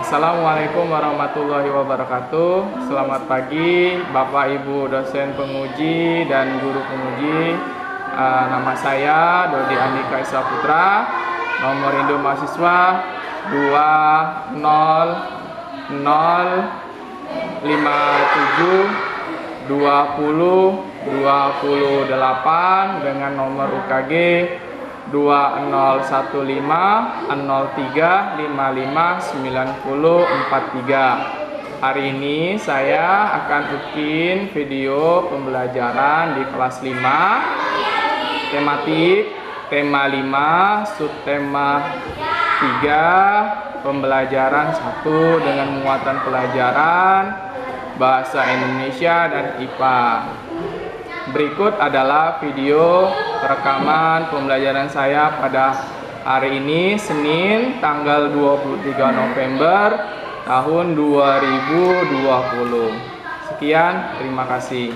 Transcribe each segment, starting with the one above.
Assalamualaikum warahmatullahi wabarakatuh. Selamat pagi Bapak Ibu dosen penguji dan guru penguji. Nama saya Dodi Andika Esa Putra. Nomor induk mahasiswa 201502028 dengan nomor UKG 201503559043. Hari ini saya akan bikin video pembelajaran di kelas 5 tematik tema 5 subtema 3 pembelajaran 1 dengan muatan pelajaran bahasa Indonesia dan IPA. Berikut adalah video rekaman pembelajaran saya pada hari ini, Senin, tanggal 23 November tahun 2020. Sekian, terima kasih.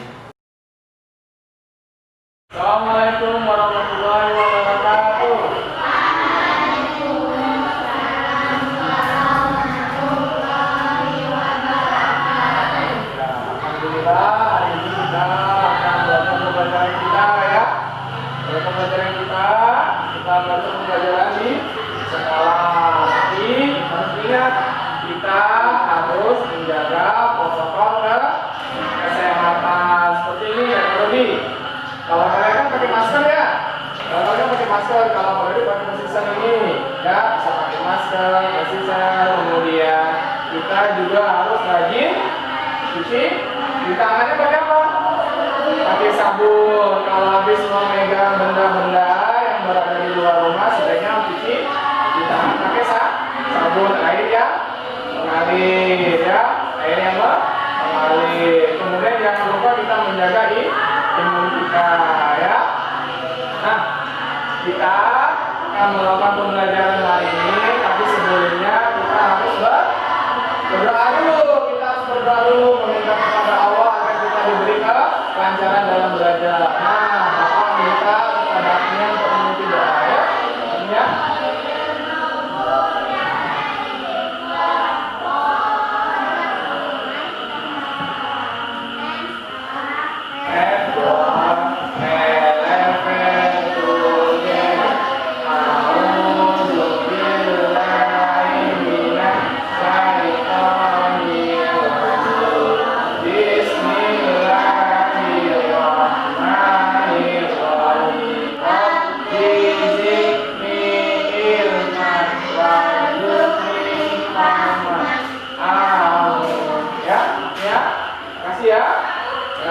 Assalamualaikum warahmatullahi wabarakatuh. Alhamdulillah, hari ini kita akan belajar pembelajaran kita ya. Pembelajaran kita belajar pembelajaran di sekolah. Tapi harus ingat, kita harus menjaga protokol kesehatan. Seperti ini ya, Rodi. Kalau kalian kan pakai masker ya. Kalau kalian pakai masker, kalau Rodi pakai masisar ini ya, bisa pakai masker, masisar. Kemudian kita juga harus rajin cuci di tangannya pakai apa? Pakai sabun. Kalau habis memegang benda-benda yang berada di luar rumah, sebaiknya cuci di tangan pakai sabun. Air yang mengalir ya, air yang mengalir. Kemudian jangan lupa kita menjaga imun kita ya. Nah, kita akan melakukan pembelajaran hari ini, tapi sebelumnya kita harus berdoa dulu. Kita harus berdoa dulu, meminta kepada Allah agar kita diberi kelancaran dalam belajar. Nah, Bapak minta kepada Admin untuk mengikuti doa ya. Artinya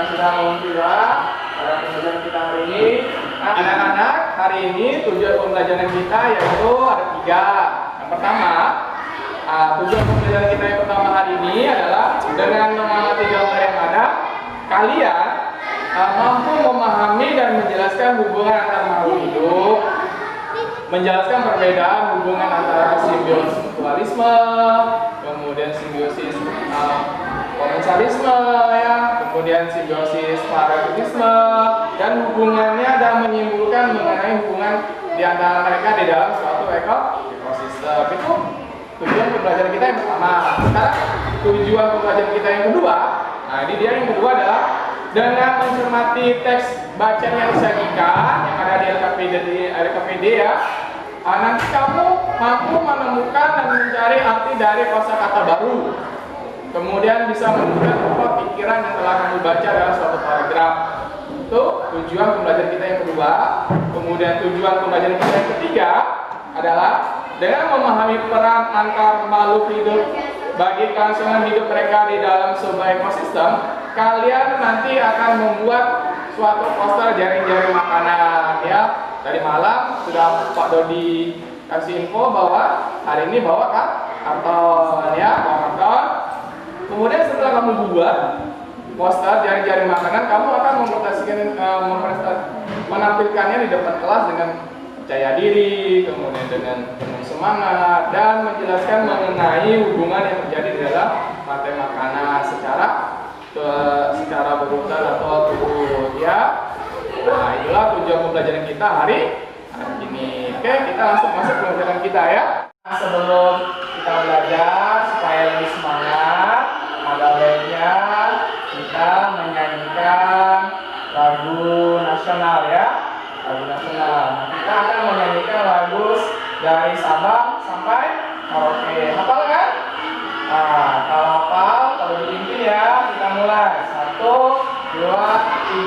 sudah mengikuti doa pada pembelajaran kita hari ini. Nah, anak-anak, hari ini tujuan pembelajaran kita yaitu ada 3. Yang pertama, tujuan pembelajaran kita yang pertama hari ini adalah dengan mengamati gambar yang ada, kalian mampu memahami dan menjelaskan hubungan antar makhluk hidup, menjelaskan perbedaan hubungan antara simbiosis mutualisme, kemudian simbiosis komensalisme ya, kemudian simbiosis parasitisme, dan hubungannya dan menyimpulkan mengenai hubungan di antara mereka di dalam suatu ekosistem. Itu tujuan pembelajaran kita yang pertama. Sekarang tujuan pembelajaran kita yang kedua. Nah, ini dia yang kedua adalah dengan mencermati teks bacaan yang disajikan yang ada di LKPD ya. Nanti kamu mampu menemukan dan mencari arti dari kosakata baru. Kemudian bisa menunjukkan apa pikiran yang telah kamu baca dalam suatu paragraf. Itu tujuan pembelajaran kita yang kedua. Kemudian tujuan pembelajaran kita yang ketiga adalah dengan memahami peran antar makhluk hidup bagi kelangsungan hidup mereka di dalam sebuah ekosistem, kalian nanti akan membuat suatu poster jaring-jaring makanan ya. Tadi malam sudah Pak Dodi kasih info bahwa hari ini bawa karton ya, bawa karton. Kemudian setelah kamu buat poster jaring-jaring makanan, kamu akan menampilkannya di depan kelas dengan percaya diri, kemudian dengan penuh semangat, dan menjelaskan mengenai hubungan yang terjadi di dalam rantai makanan secara berurutan atau turut ya. Nah, itulah tujuan pembelajaran kita hari ini. Oke, kita langsung masuk ke pembelajaran kita ya. Sebelum kita belajar, supaya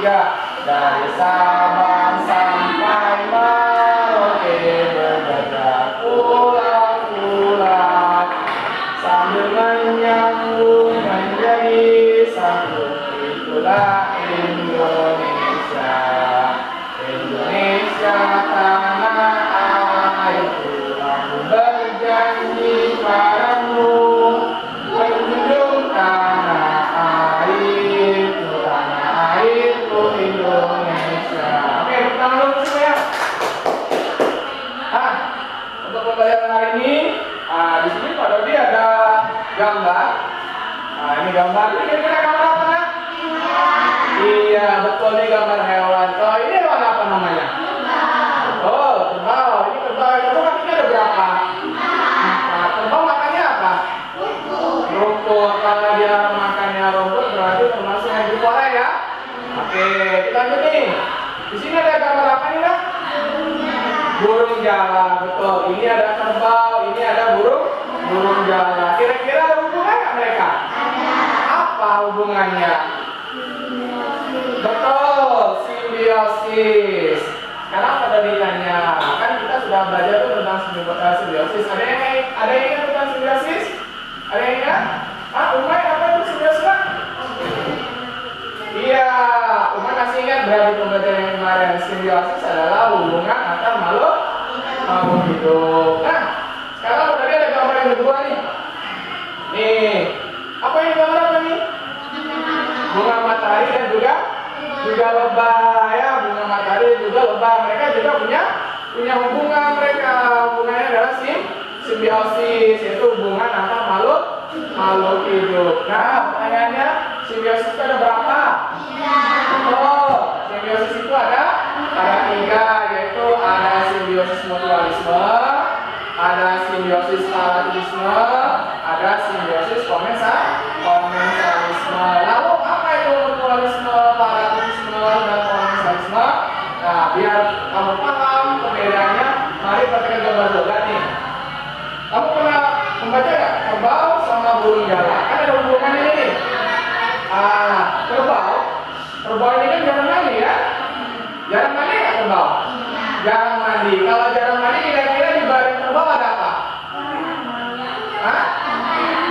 tiga. Dari Sabang sampai Merauke berbeda pulau-pulau, sambil menyambung menjadi satu. Itulah Indonesia. Indonesia tanah airku, aku berjanji padamu, menjunjung tanah airku Indonesia. Oke, tangan dulu semua ya. Untuk pembelajaran hari ini, di sini Pak Dodi ada gambar. Ini gambar. Ini kira-kira gambar apa nak? Iya, betul, ini gambar hewan. Kalau ini hewan apa namanya? Oh, kerbau. Ini kerbau. Kerbau kakinya ada berapa? 4. Kerbau makannya apa? Rumput. Kalau dia makannya rumput berarti termasuk herbivora ya. Oke, kita lanjut nih. Di sini ada gambar apa nih nak? Burung jala. Betul. Ini ada kerbau. Ini ada burung jala. Kira-kira ada hubungan nggak mereka? Apa hubungannya? Betul, simbiosis. Sekarang pada ditanya, kan kita sudah belajar tuh tentang simbiosis. Ada yang ingat tentang simbiosis? Ada yang ingat? Umay, apa itu simbiosis? Iya, Umay masih ingat berarti pembelajaran yang kemarin. Simbiosis adalah hubungan antar makhluk hidup. Nah, sekarang tadi ada gambar yang kedua nih. Nih, apa ini gambar apa nih? Bunga matahari dan juga lebah ya, bunga matahari dan juga lebah. Mereka juga punya hubungan. Hubungannya adalah simbiosis, yaitu hubungan antar makhluk hidup. Nah, pertanyaannya, simbiosis itu ada berapa? Oh, simbiosis itu ada 3, yaitu ada simbiosis mutualisme, ada simbiosis parasitisme, ada simbiosis komensalisme. Lalu apa itu mutualisme, parasitisme, dan komensalisme? Nah, biar kamu paham perbedaannya, mari perhatikan gambar bola nih. Kamu pernah membaca nggak kerbau sama burung jala? Kan ada hubungannya ini. Kerbau ini kan jarang mandi ya? Jarang mandi nggak kerbau? Jarang mandi. Kalau jarang mandi, kira-kira di badan kerbau ada apa?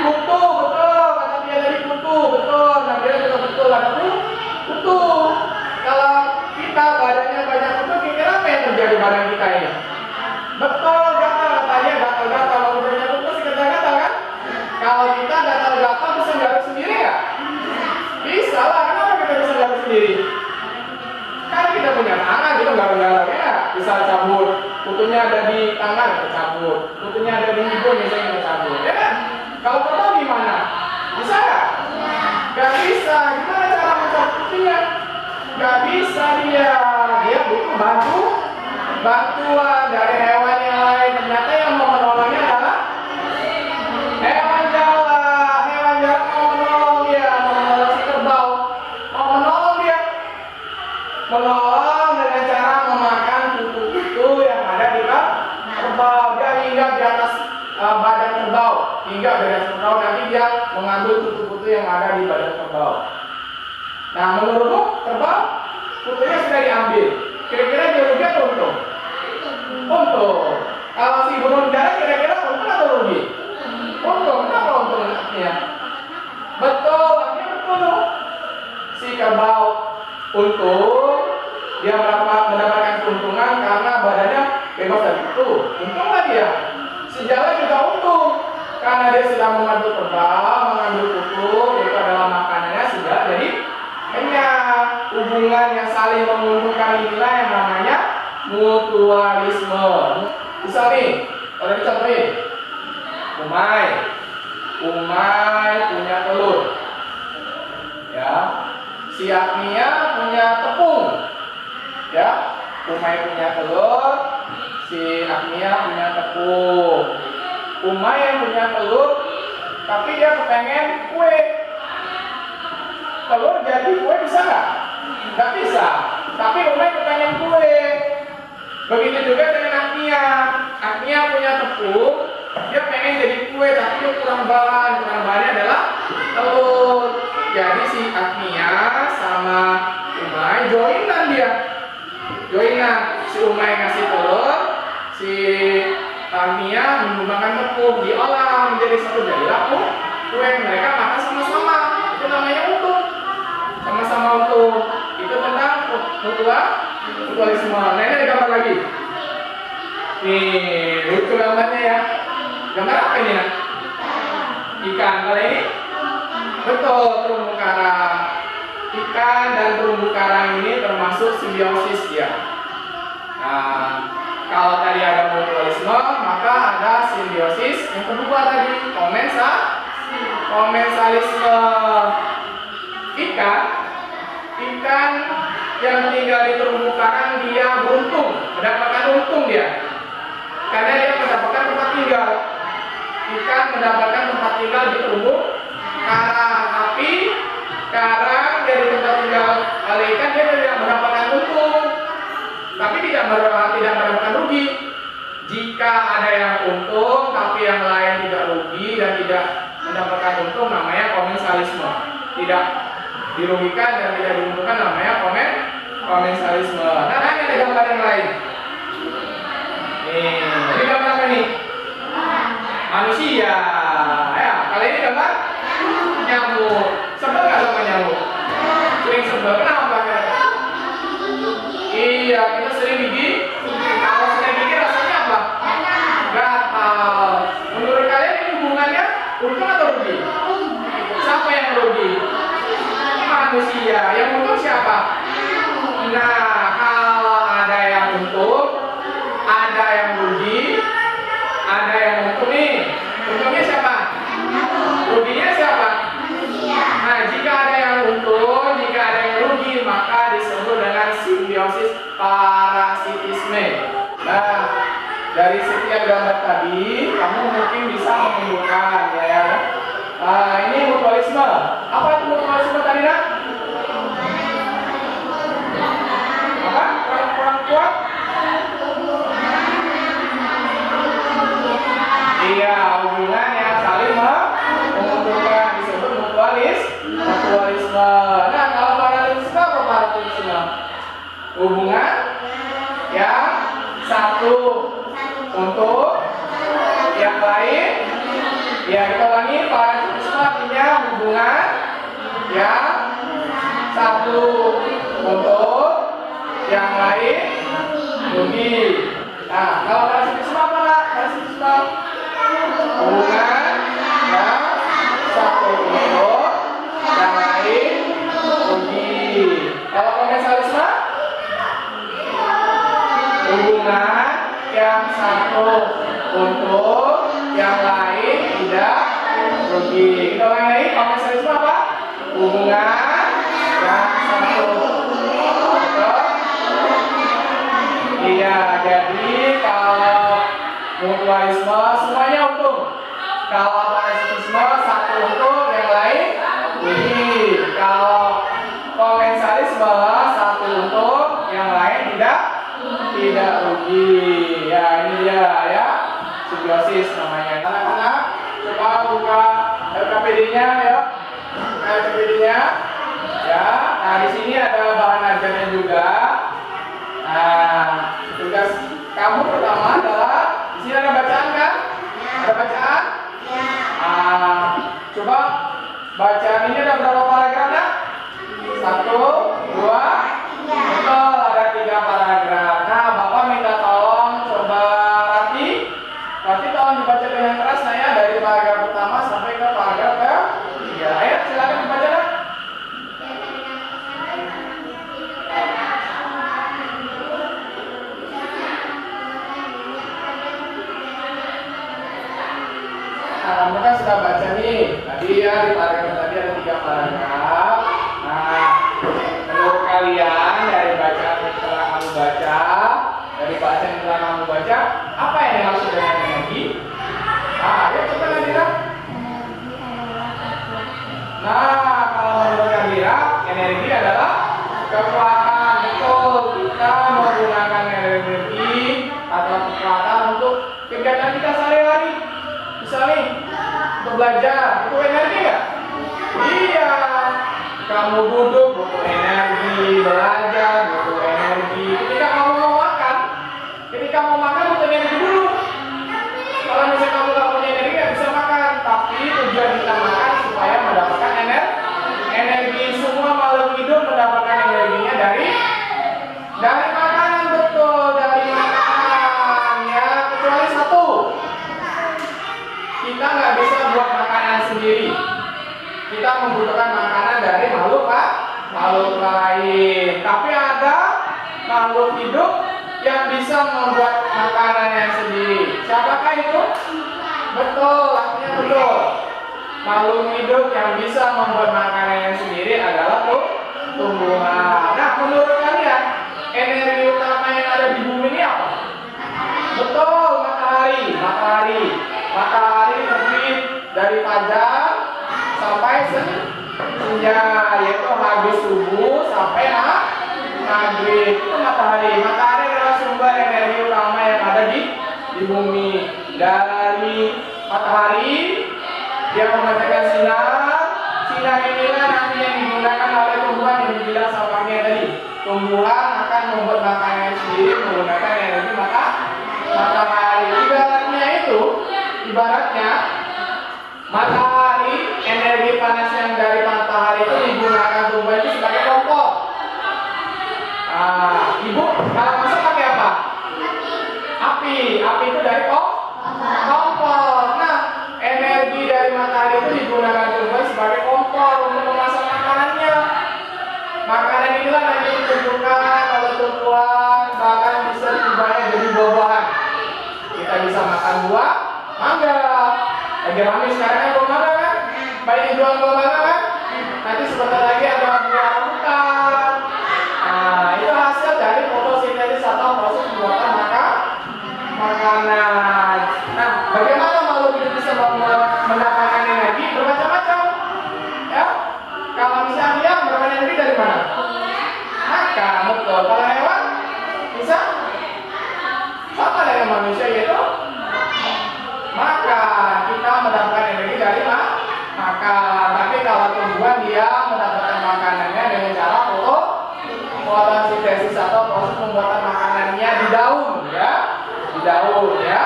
Kutu, betul. Kata dia tadi kutu, betul. Nah, dia juga betul. Ada kutu. Kalau kita badannya banyak kutu, kira-kira apa yang terjadi badan kita ini? Betul, gatal. Katanya gatal-gatal. Kalau badannya kutu sih gatal-gatal kan? Kalau kita gatal-gatal bisa garuk sendiri nggak? Bisa lah. Kenapa kita bisa garuk sendiri? Kan kita punya tangan, kita garuk-garuk ya. Bisa cabut. Kutunya ada di tangan, kita cabut. Kutunya ada di hidung, misalnya kita cabut. Ya kan? Kalau kerbau gimana? Bisa nggak? Nggak bisa. Gimana cara mencabut kutunya? Nggak bisa dia. Dia butuh bantuan dari hewan yang lain. Ternyata yang mau menolongnya adalah hewan jala. Hewan jala mau menolong dia, mau menolong si kerbau. Mau menolong dia, menolong dengan cara memakan kutu-kutu yang ada di kerbau. Dia hinggap di atas badan kerbau, hinggap di atas kerbau. Nanti dia mengambil kutu-kutu yang ada di badan kerbau. Nah, menurutmu kerbau kutunya sudah diambil. Kira-kira dia rugi atau untung? Untung. Kalau si burung jala kira-kira untung atau rugi? Untung. Kenapa untung artinya? Betul, artinya betul. Si kerbau untung, dia mendapatkan keuntungan karena badannya bebas dari kutu. Untung lah dia. Si jala juga untung karena dia sedang membantu kerbau mengambil kutu, yaitu adalah makanannya sudah jadi kenyang. Hubungan yang saling menguntungkan inilah yang namanya mutualisme. Misal nih, kalau dicontohin, Umay punya telur, ya. Si Agnia punya tepung, ya. Umay punya telur, si Agnia punya tepung. Umay yang punya telur, tapi dia kepengen kue. Telur jadi kue bisa nggak? Nggak bisa. Tapi Umay kepengen kue. Begitu juga dengan Agnia. Agnia punya tepung, dia pengen jadi kue, tapi dia kurang bahan. Kurang bahannya adalah telur. Jadi si Agnia sama Umay menggunakan tepung, diolah menjadi satu jadilah kue. Mereka makan sama-sama, itu namanya untung. Sama-sama untung. Itu tentang mutualisme. Nah, ini ada gambar lagi. Nih, lucu gambarnya ya. Gambar apa ini ya? Ikan. Kalau ini betul, terumbu karang. Ikan dan terumbu karang ini termasuk simbiosis dia. Nah, kalau tadi ada mutualisme, maka ada simbiosis. Yang kedua tadi komensalisme. Ikan yang tinggal di terumbu karang dia beruntung, mendapatkan untung dia, karena dia mendapatkan tempat tinggal. Ikan mendapatkan tempat tinggal di terumbu karang, tapi karang dari tempat tinggal oleh ikan dia tidak mendapatkan untung, tapi tidak mendapatkan rugi. Jika ada yang untung tapi yang lain tidak rugi dan tidak mendapatkan untung, namanya komensalisme. Tidak dirugikan dan tidak diuntungkan, namanya komensalisme. Nah, ini ada gambar yang lain. Nih, ini gambar apa nih? Manusia. Ya, kali ini gambar nyamuk. Sebel nggak sama nyamuk? Sering sebel. Kenapa? Iya, kita sering gigit. Kalau sering gigit rasanya apa? Gatal. Menurut kalian ini hubungannya untung atau rugi? Siapa yang rugi? Manusia. Yang untung siapa? Nah, kalau ada yang untung, ada yang rugi, ada yang untung nih. Untungnya siapa? Ruginya siapa? Nah, jika ada yang untung, jika ada yang rugi, maka disebut dengan simbiosis parasitisme. Nah, dari setiap gambar tadi, kamu mungkin bisa menyimpulkan ya. Nah, ini mutualisme. Apa itu mutualisme tadi, Nak? Apa? Kurang kuat? Iya, hubungan yang saling menguntungkan disebut mutualisme. Nah, kalau parasitisme apa parasitisme? Hubungan yang satu untuk yang lain. Ya, kita ulangi. Parasitisme artinya hubungan yang satu untuk yang lain rugi. Nah, kalau parasitisme apa, Nak? Parasitisme hubungan yang satu untuk yang lain rugi. Kalau komensalisme hubungan yang satu untuk yang lain tidak rugi. Kita ulangi lagi. Komensalisme apa? Hubungan yang satu untuk. Iya, jadi kalau mutualisme semuanya untung. Kalau parasitisme satu untung, yang lain rugi. Kalau komensalisme satu untung, yang lain tidak rugi. Ya, ini dia ya, simbiosis namanya. Anak-anak coba buka LKPD-nya ya. LKPD-nya ya. Nah, di sini ada bahan ajarnya juga. Nah, tugas kamu pertama adalah di sini ada bacaan kan? Ada bacaan? Coba bacaan ini ada berapa paragraf, Nak? 1, 2, betul, ada 3 paragraf. Nah, Bapak minta tolong coba Rati tolong dibaca dengan keras, Naya, dari paragraf pertama sampai ke paragraf ke-3. Ayo, silakan dibaca, Nak. Nah, kamu kan sudah baca nih. Tadi ya, di paragraf tadi ada 3 paragraf. Nah, menurut kalian dari bacaan yang telah kamu baca, dari bacaan yang telah kamu baca, apa yang dimaksud dengan energi? Ayo coba Nadira. Nah, kalau menurut Nadira, energi adalah kekuatan. Betul, kita menggunakan energi atau kekuatan untuk kegiatan kita sehari-hari. Misalnya untuk belajar, butuh energi nggak? Iya. Kamu duduk butuh energi, belajar butuh energi. Ketika kamu mau makan butuh energi dulu. Kalau misalnya kamu kita membutuhkan makanan dari makhluk lain. Tapi ada makhluk hidup yang bisa membuat makanannya sendiri. Siapakah itu? Betul, artinya betul. Makhluk hidup yang bisa membuat makanannya sendiri adalah tumbuhan. Nah, menurut kalian, energi utama yang ada di bumi ini apa? Betul, matahari. Matahari terbit dari fajar sampai senja, yaitu habis subuh sampai maghrib. Itu matahari. Matahari adalah sumber energi utama yang ada di bumi. Dari matahari dia memancarkan sinar inilah nanti yang digunakan oleh tumbuhan yang dibilang sama tadi. Tumbuhan akan membuat makanannya sendiri menggunakan energi matahari. Ibaratnya matahari, energi panas yang dari matahari itu digunakan tumbuhan itu sebagai kompor. Ibu kalau masak pakai apa? Api itu dari kompor. Nah, energi dari matahari itu digunakan tumbuhan sebagai kompor untuk memasak makanannya. Makanan inilah nanti ditumbuhkan oleh tumbuhan, bahkan bisa diubahnya jadi buah-buahan. Kita bisa makan buah mangga. Lagi rame sekarang kan buah mangga kan? Banyak jual buah mangga kan? Nanti sebentar lagi ada buah rambutan. Nah, itu hasil dari fotosintesis atau proses pembuatan makanan. Nah, bagaimana makhluk hidup bisa mendapatkan energi? Bermacam-macam. Ya. Kalau misalnya dia mendapatkan energi dari mana? Makan, betul. Kalau hewan bisa sama dengan manusia, yaitu makan. Kita mendapatkan energi dari makan. Tapi kalau tumbuhan dia mendapatkan makanannya dengan cara fotosintesis atau proses pembuatan makanannya di daun, ya. Di daun, ya.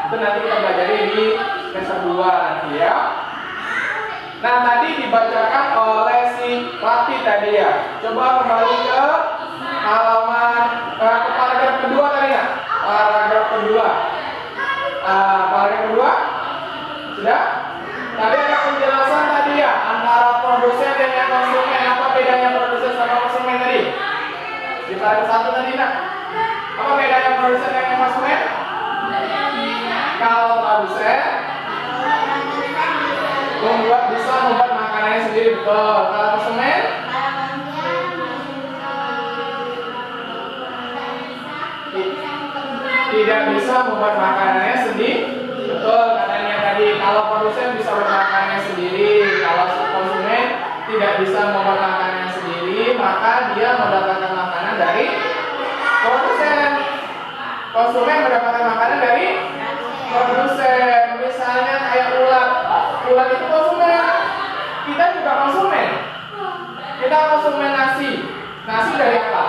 Itu nanti kita belajar di semester 2 nanti, ya. Nah, tadi dibacakan oleh si Rati tadi, ya. Coba kembali ke halaman ke paragraf kedua tadi, ya. Paragraf kedua. Paragraf kedua sudah. Tadi ada penjelasan tadi, ya, antara produsen dengan konsumen. Apa bedanya produsen sama konsumen tadi? Di paragraf 1 tadi, nak. Apa bedanya produsen dengan konsumen? Kalau produsen bisa membuat makanannya sendiri, betul. Kalau konsumen tidak bisa membuat makanannya sendiri, betul katanya tadi. Kalau produsen bisa membuat makanannya sendiri, kalau konsumen tidak bisa membuat makanannya sendiri, maka dia mendapatkan makanan dari produsen. Konsumen mendapatkan makanan dari produsen. Misalnya kayak ulat itu konsumen. Kita juga konsumen. Kita konsumen nasi dari apa?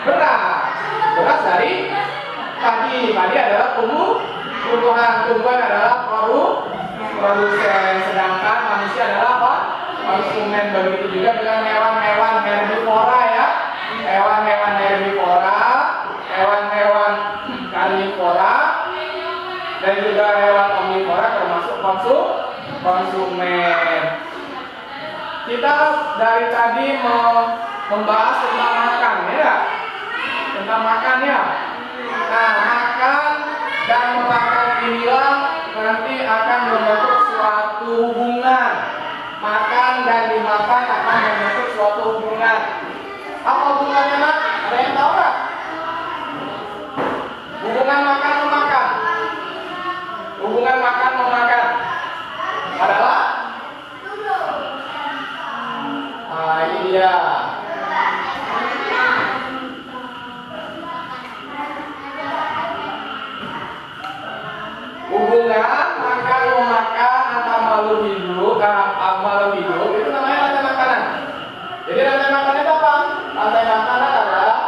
Beras dari padi adalah tumbuhan adalah produsen, sedangkan manusia adalah apa? Konsumen. Begitu juga dengan hewan-hewan herbivora, ya. Hewan-hewan herbivora, hewan-hewan karnivora, dan juga hewan omnivora termasuk konsumen. Kita dari tadi membahas tentang makan, ya. Tentang makan, ya. Nah, makan dan memakan inilah nanti akan membentuk suatu hubungan. Makan dan dimakan akan membentuk suatu hubungan. Apa hubungannya, nak? Ada yang tahu nggak? Hubungan makan memakan. Hubungan makan memakan adalah ini dia. Hubungan makan memakan antar makhluk hidup itu namanya rantai makanan. Jadi rantai makanan itu apa? Rantai makanan adalah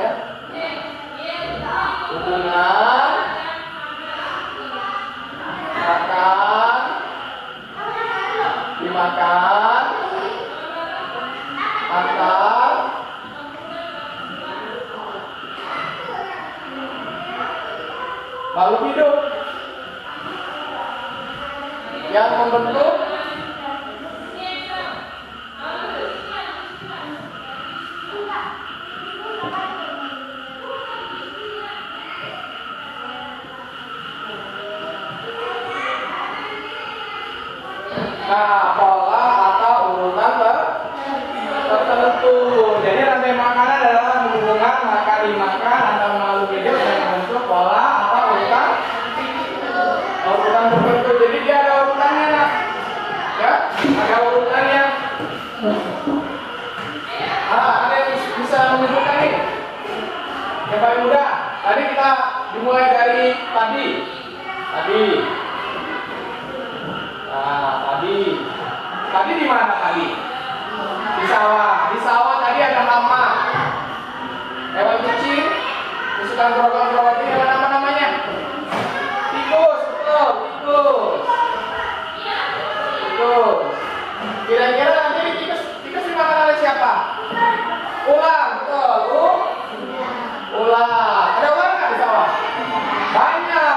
ya. Hubungan makan dimakan antar makhluk hidup yang membentuk Nah, pola atau urutan tertentu. Jadi rantai makanan adalah hubungan makan dimakan antara makhluk hidup yang membentuk pola atau urutan tertentu. Jadi dia ada urutannya, nak. Ya, ada urutannya. Ada yang bisa menunjukkan nih? Yang paling mudah. Tadi kita dimulai dari padi. Nah, tadi di mana tadi? Di sawah. Di sawah tadi ada hama. Hewan kecil, kesukaan gerobak-gerobak ini apa namanya? Tikus, betul, tikus. Kira-kira nanti tikus dimakan oleh siapa? Ular, betul. Ular. Ada ular nggak di sawah? Banyak.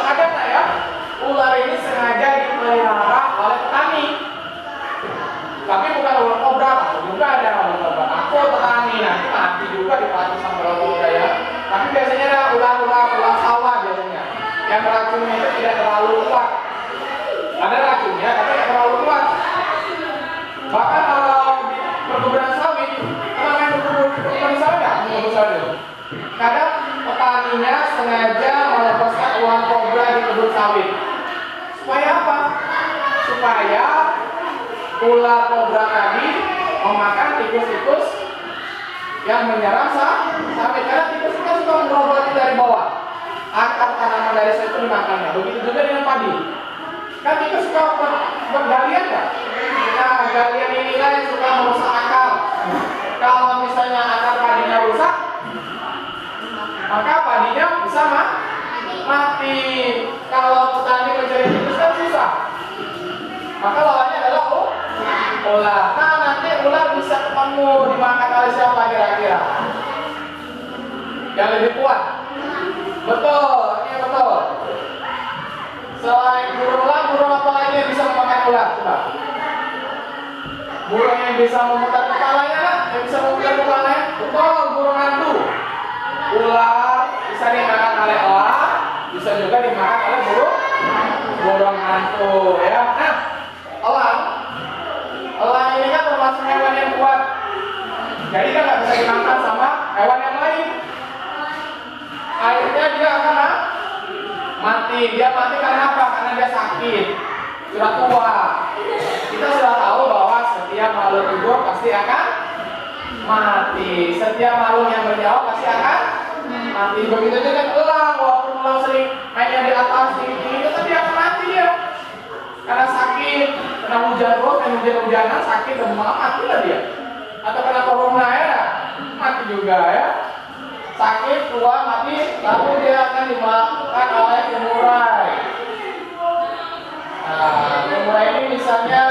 Ada nggak ya? Ular ini sengaja dipelihara oleh petani. Tapi bukan ular kobra, juga ada ular kobra. Aku petani nanti mati juga dipacu sama ular kobra ya. Tapi biasanya ada ular sawah biasanya. Yang racunnya itu tidak terlalu kuat. Ada racunnya, tapi tidak terlalu kuat. Bahkan kalau di perkebunan sawit, namanya perkebunan sawit nggak? Kadang petaninya sengaja melepaskan ular kobra di kebun sawit. Supaya apa? Supaya ular kobra tadi memakan tikus-tikus yang menyerang sawit. Karena tikus itu suka menggerogoti dari bawah. Akar tanaman dari situ dimakannya. Begitu juga dengan padi. Kan tikus suka bergalian nggak? Nah, galian inilah yang suka merusak akar. Kalau misalnya akar padinya rusak, maka padinya bisa mati. Kalau petani mencari tikus kan susah. Maka lawannya adalah ular. Nah, nanti ular bisa ketemu dimakan oleh siapa kira-kira? Yang lebih kuat. Betul, ini betul. Selain burung apa lagi yang bisa memakan ular? Coba. Burung yang bisa memutar kepalanya, nak? Yang bisa memutar kepalanya? Betul, burung hantu. Ular bisa dimakan oleh elang, bisa juga dimakan oleh burung hantu, ya. Nah, elang ini kan termasuk hewan yang kuat. Jadi kan nggak bisa dimakan sama hewan yang lain. Akhirnya dia akan mati. Dia mati karena apa? Karena dia sakit, sudah tua. Kita sudah tahu bahwa setiap makhluk hidup pasti akan mati. Setiap makhluk yang bernyawa pasti akan mati. Begitu juga dengan elang. Walaupun elang sering mainnya di atas tinggi, tapi dia akan mati ya. Karena sakit, kena hujan terus, hujan-hujanan sakit demam, matilah dia. Atau kena corona ya, mati juga ya. Sakit, tua, mati, lalu dia akan dimakan oleh kemurai. Nah, kemurai ini misalnya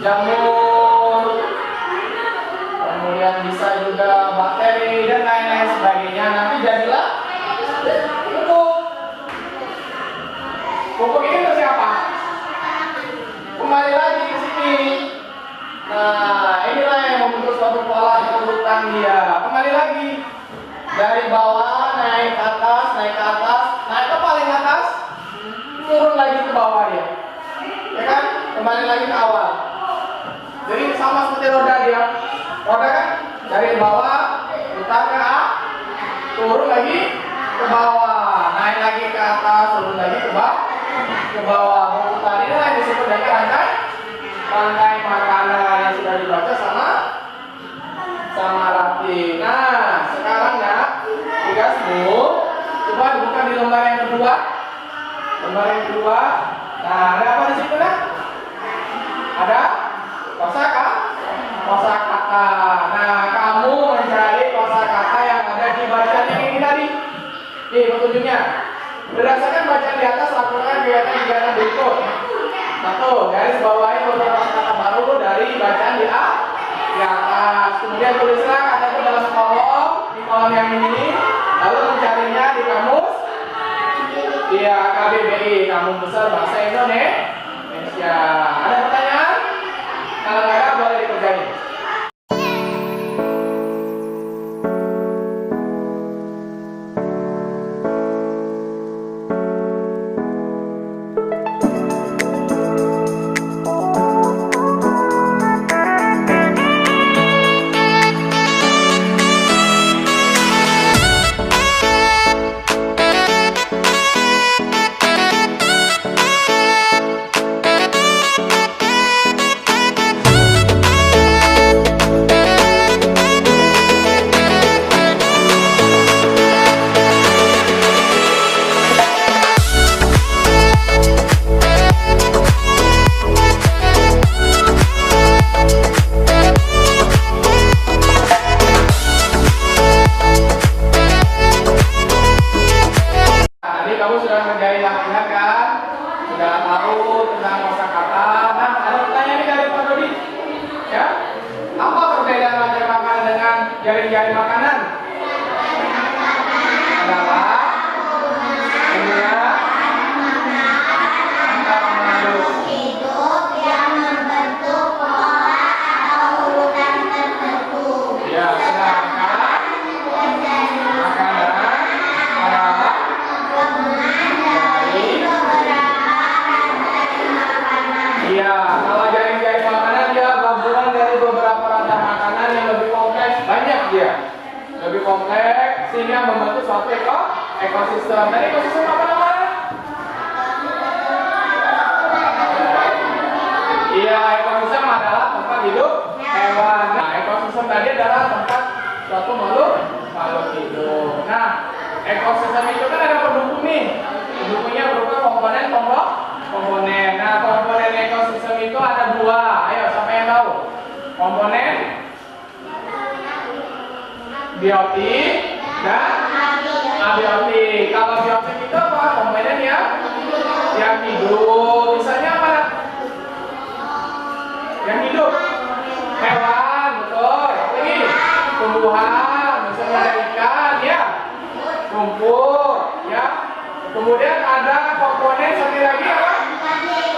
jamur, kemudian bisa juga bakteri dan lain-lain sebagainya. Nanti jadilah pupuk. Pupuk ini untuk siapa? Kembali lagi ke sini. Nah, inilah yang membentuk suatu pola urutan dia. Kembali lagi dari bawah naik ke atas, naik ke paling atas, turun lagi ke bawah dia. Ya kan? Kembali lagi ke awal. Jadi sama seperti roda dia. Roda kan dari bawah putar ke atas, turun lagi ke bawah, naik lagi ke atas, turun lagi ke bawah. Berputar ini yang disebut dengan rantai makanan yang sudah dibaca sama Rati. Nah, sekarang ya, tugasmu coba dibuka di lembar yang kedua. Nah, ada apa di situ nak? Ada kosakata. Nah, kamu mencari kosakata yang ada di bacaan yang ini tadi. Nih petunjuknya. Berdasarkan bacaan di atas, lakukan kegiatan berikut. 1. Garis bawahi beberapa kata baru dari bacaan di atas. Kemudian tulislah kata itu dalam kolom, di kolom yang ini. Lalu mencarinya di kamus. Iya, KBBI, Kamus Besar Bahasa Indonesia. Ada pertanyaan? Kalau nggak ada, boleh dikerjain. Iya, kalau jaring-jaring makanan dia gabungan dari beberapa rantai makanan yang lebih kompleks, banyak dia. Lebih kompleks sehingga membentuk suatu ekosistem. Dan ekosistem apa namanya? Iya, ekosistem adalah tempat hidup hewan. Nah, ekosistem tadi adalah tempat suatu makhluk hidup. Nah, ekosistem itu kan ada pendukung nih. Pendukungnya berupa komponen. Nah, komponen ekosistem itu ada dua. Ayo, siapa yang tahu? Komponen biotik dan abiotik. Kalau biotik itu apa? Komponen yang hidup. Misalnya apa? Yang hidup. Hewan, betul. Lagi tumbuhan, misalnya ada ikan, ya. Rumput, ya. Kemudian ada komponen satu lagi apa?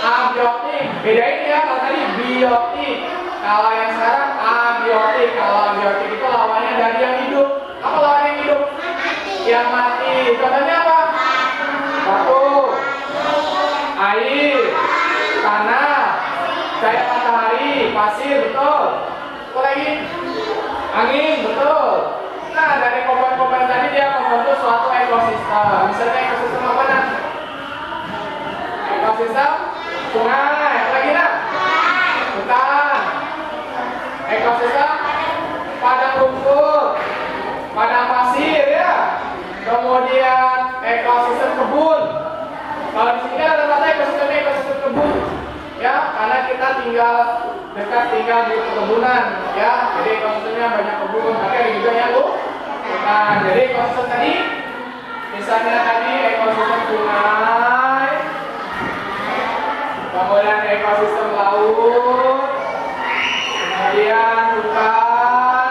Abiotik. Bedain ya, kalau tadi biotik. Kalau yang sekarang abiotik. Kalau abiotik itu lawannya dari yang hidup. Apa lawan yang hidup? Yang mati. Contohnya apa? Batu, air, tanah, cahaya matahari, pasir, betul. Apa lagi? Angin, betul. Nah, dari komponen-komponen tadi dia membentuk suatu ekosistem. Misalnya ekosistem apa nah? Ekosistem sungai, apa lagi nah? Hutan. Ekosistem padang rumput, padang pasir ya. Kemudian ekosistem kebun. Kalau di sini ada kata ekosistem kebun, ya, karena kita dekat tinggal di perkebunan, ya. Jadi ekosistemnya banyak kebun, tapi ada juga yang hutan. Jadi ekosistem tadi, misalnya tadi ekosistem sungai, kemudian ekosistem laut, kemudian hutan,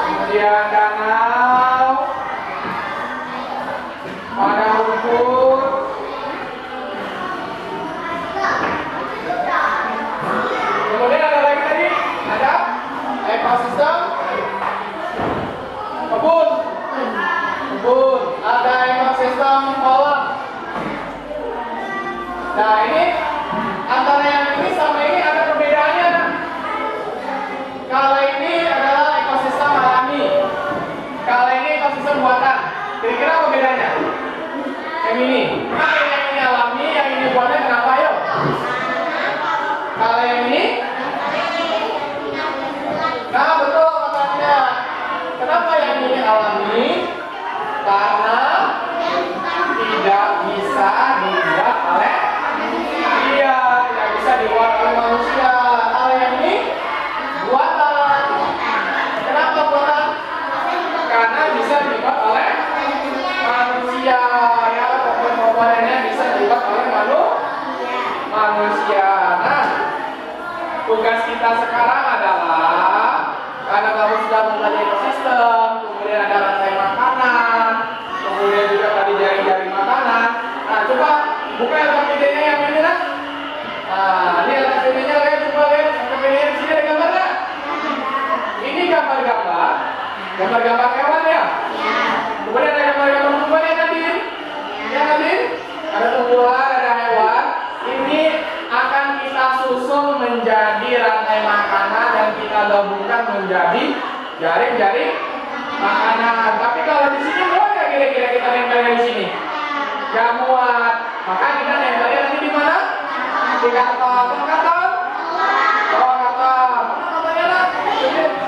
kemudian danau, padang rumput, kemudian ada lagi tadi, ada ekosistem kebun, ada ekosistem kolam. Nah, ini antara yang ini sama ini ada perbedaannya. Kalau ini adalah ekosistem alami, kalau ini ekosistem buatan. Kira-kira apa bedanya? Yang ini. Nah, yang ini alami, yang ini buatan. Kenapa yuk? Kalau yang ini? Nah, betul katanya. Kenapa yang ini alami? Karena tidak bisa dibuat oleh tidak bisa dibuat oleh manusia. Kalau yang ini buatan. Kenapa buatan? Karena bisa dibuat oleh manusia. Ya, komponennya bisa dibuat oleh manusia. Nah, tugas kita sekarang adalah karena kamu sudah mempelajari ekosistem, kemudian ada rantai makanan, kemudian juga tadi jaring-jaring makanan. Nah, coba buka LKPD-nya yang ini lah. Nah, ini LKPD-nya lihat, coba lihat LKPD-nya di sini ada gambar nggak? Ini gambar-gambar hewan ya. Kemudian ada gambar-gambar tumbuhan ya Nadine. Ya Nadine, ada tumbuhan, ada hewan. Ini akan kita susun menjadi rantai makanan dan kita gabungkan menjadi jaring-jaring makanan. Tapi kalau di sini muat nggak kira-kira kita nempelnya di sini? Nggak muat. Maka kita nempelnya nanti di mana? Di karton. Karton? Bawa karton. Mana kartonnya lah?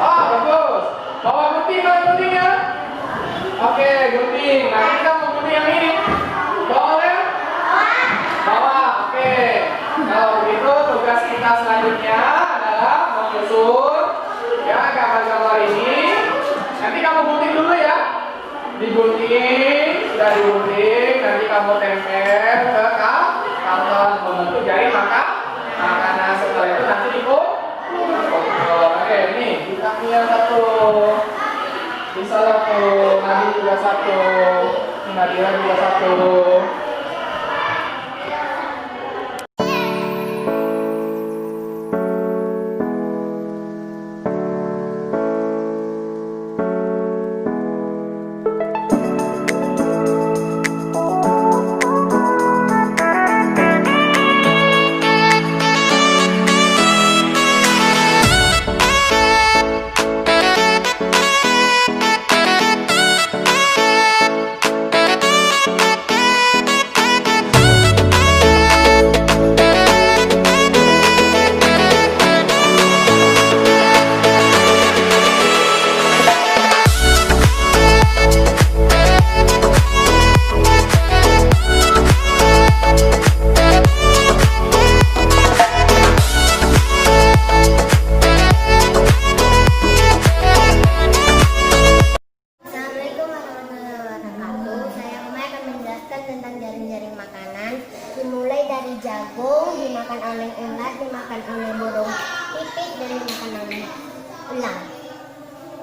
Oh, bagus. Bawa gunting kan guntingnya? Oke, gunting. Nah, kita mau gunting yang ini. Bawa ya? Bawa. Oke. Kalau begitu tugas kita selanjutnya adalah menyusun ya gambar-gambar ini. Nanti kamu gunting dulu ya. Digunting, sudah digunting, nanti kamu tempel ke karton membentuk jaring makanan. Setelah itu nanti oke, ini kita satu, bisa satu, Nabi juga satu, Nadira juga satu. dimakan oleh ulat, dimakan oleh burung pipit, dan dimakan oleh elang.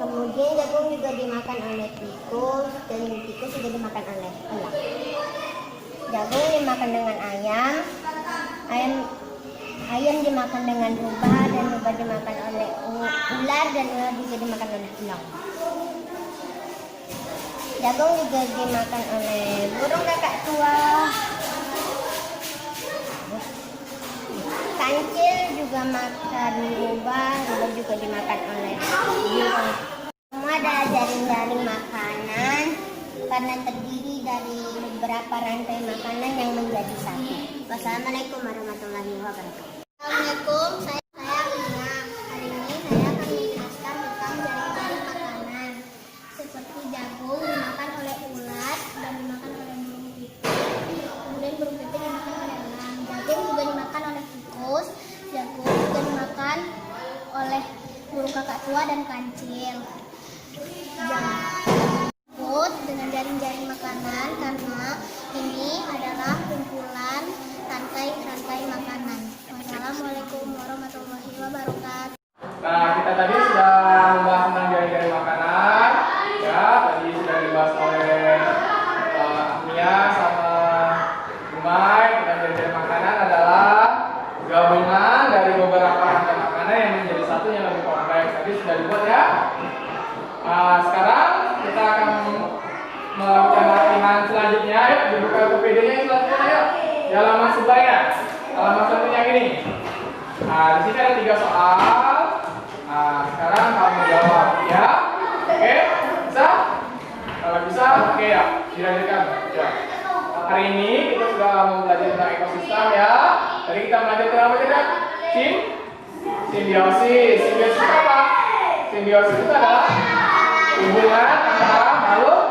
Kemudian jagung juga dimakan oleh tikus, dan tikus juga dimakan oleh elang. Jagung dimakan dengan ayam, ayam dimakan dengan rubah, dan rubah dimakan oleh ular, dan ular juga dimakan oleh elang. Jagung juga dimakan oleh burung kakak tua. Kancil juga makan rubah, rubah juga dimakan oleh burung. Semua adalah jaring-jaring makanan karena terdiri dari beberapa rantai makanan yang menjadi satu. Wassalamualaikum warahmatullahi wabarakatuh. Assalamualaikum, saya Mia. Hari ini saya akan menjelaskan tentang jaring-jaring makanan. Seperti jagung dimakan oleh ulat dan dimakan oleh burung pipit. Kemudian burung pipit dimakan oleh elang. Jagung juga dimakan oleh tikus. Jagung juga dimakan oleh burung kakak tua dan kancil. Disebut dengan jaring-jaring makanan karena ini adalah kumpulan rantai-rantai makanan. Wassalamualaikum warahmatullahi wabarakatuh. Nah, kita tadi sudah membahas tentang jaring-jaring makanan. Ya, tadi sudah dibahas oleh Mia sama Umay. Tentang jaring-jaring makanan adalah gabungan dari beberapa rantai makanan yang menjadi satu yang lebih kompleks. Tadi sudah dibuat ya. Sekarang kita akan melakukan latihan selanjutnya. Yuk, dibuka ke PD-nya selanjutnya. Yuk, di halaman sebelahnya. Halaman selanjutnya gini. Di sini ada 3 soal. Sekarang kamu jawab ya. Oke, bisa? Kalau bisa, oke ya. Dilanjutkan. Ya. Hari ini kita sudah belajar tentang ekosistem ya. Tadi kita belajar tentang apa saja? Simbiosis. Simbiosis itu apa? Simbiosis itu adalah hubungan antara makhluk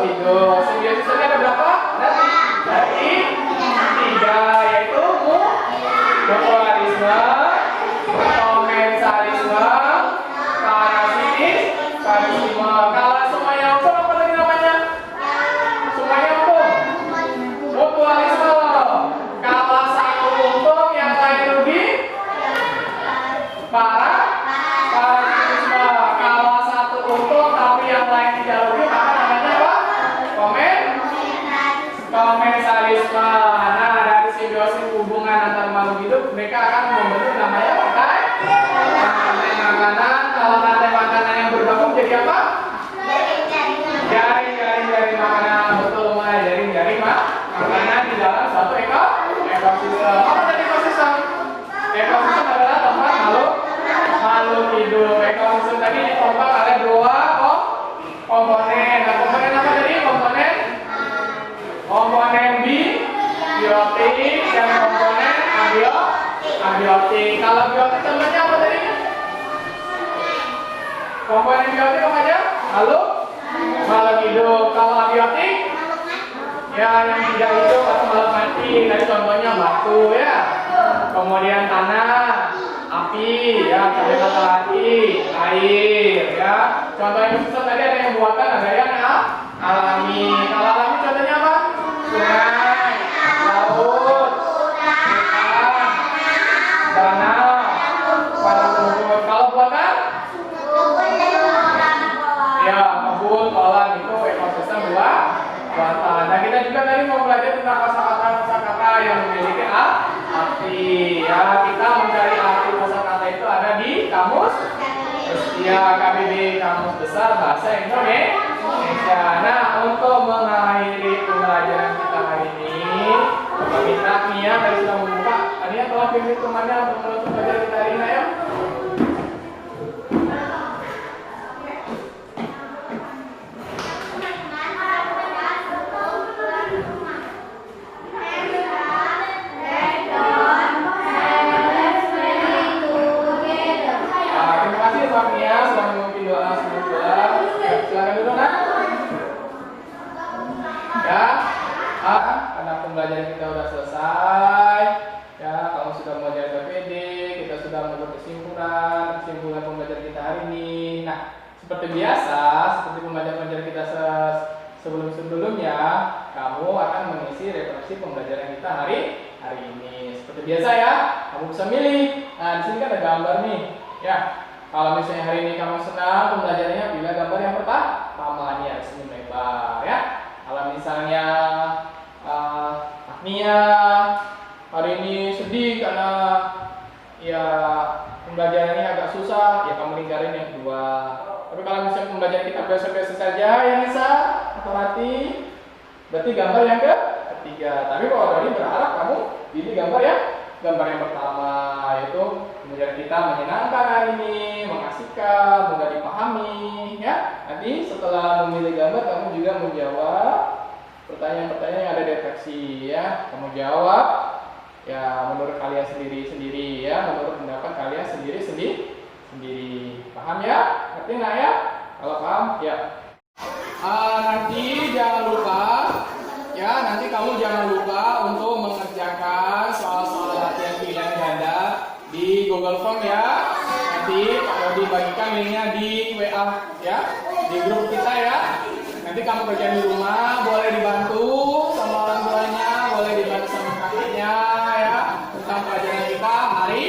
hidup. Simbiosis ini ada berapa? Ada 3, yaitu mutualisme, komensalisme, parasitisme. Kalau semuanya utuh apa tadi namanya? Semuanya utuh. Mutualisme. Kalau satu untung yang lain rugi, parasitisme. Kalau satu untung tapi yang lain tidak rugi, maka namanya apa? Komensalisme. Nah, dari simbiosis hubungan antar makhluk hidup, mereka akan membentuk namanya rantai makanan. Kalau rantai makanan yang bergabung jadi apa? Jaring-jaring makanan. Betul, mulai jaring-jaring makanan di dalam suatu ekosistem. Apa tadi ekosistem? Ekosistem adalah tempat makhluk hidup. Ekosistem tadi ditopang oleh 2 komponen. Nah, komponen apa tadi? Komponen biotik dan komponen abiotik. Kalau biotik contohnya apa tadi? Komponen biotik apa aja? Makhluk hidup. Kalau abiotik? Ya, yang tidak hidup atau makhluk mati. Tadi contohnya batu ya. Kemudian tanah, api, ya, cahaya matahari, air, ya. Contoh ekosistem tadi ada yang buatan, ada yang alami. Kalau alami contohnya apa? Sungai, laut, ikan, danau, padang rumput. Kalau buatan? Ya, kebun, kolam itu ekosistem buatan. Nah, kita juga tadi mau belajar tentang kosakata yang memiliki arti. Ya, kita mencari arti kosakata itu ada di kamus. Ya, KBB Kamus Besar Bahasa Indonesia. Nah, untuk mengakhiri pembelajaran kita hari ini, meminta Mia tadi sudah membuka. Ania tolong pilih temannya untuk menutup pelajaran kita hari ini, ayo. Karena pembelajaran kita sudah selesai, ya, kamu sudah belajar PPD, kita sudah membuat kesimpulan pembelajaran kita hari ini. Nah, seperti biasa, seperti pembelajaran kita sebelumnya, kamu akan mengisi referensi pembelajaran kita hari ini. Seperti biasa ya, kamu bisa milih. Nah, di sini kan ada gambar nih, ya. Kalau misalnya hari ini kamu senang pembelajarannya, pilih gambar yang pertama nih ya, senyum lebar ya. Kalau misalnya Agnia hari ini sedih karena ya pembelajarannya agak susah, ya kamu lingkarin yang kedua. Tapi kalau misalnya pembelajaran kita biasa-biasa saja ya Nisa atau Rati, berarti gambar yang ketiga. Tapi kalau tadi berharap kamu pilih gambar yang pertama, yaitu pembelajaran kita menyenangkan hari ini, mengasihkan, mudah dipahami ya. Nanti setelah memilih gambar kamu juga menjawab pertanyaan-pertanyaan yang ada di refleksi ya. Kamu jawab ya menurut kalian sendiri-sendiri ya, menurut pendapat kalian sendiri-sendiri. Paham ya? Ngerti nggak ya? Kalau paham ya. Nanti jangan lupa ya, nanti kamu jangan lupa untuk mengerjakan soal-soal latihan pilihan ganda di Google Form ya. Nanti kalau dibagikan linknya di WA ya, di grup kita ya. Nanti kamu kerja di rumah, boleh dibantu sama orang tuanya, boleh dibantu sama kakaknya ya, tentang pelajaran kita hari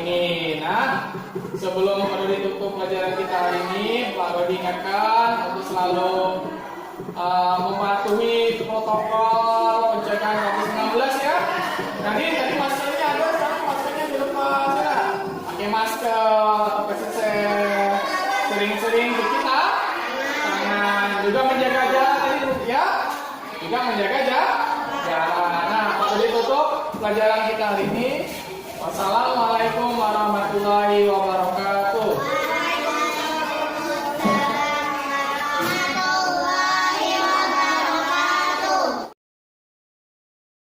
ini. Nah, sebelum perlu ditutup pelajaran kita hari ini, Pak Rodi ingatkan untuk selalu mematuhi protokol pencegahan COVID-19 ya. Nanti tadi maskernya ada, tapi maskernya dilepas ya. Pakai masker, PCC, sering-sering cuci tangan, juga menjaga jarak tadi ya. Juga menjaga jarak. Nah, kalau ditutup pelajaran kita hari ini. Wassalamualaikum warahmatullahi wabarakatuh.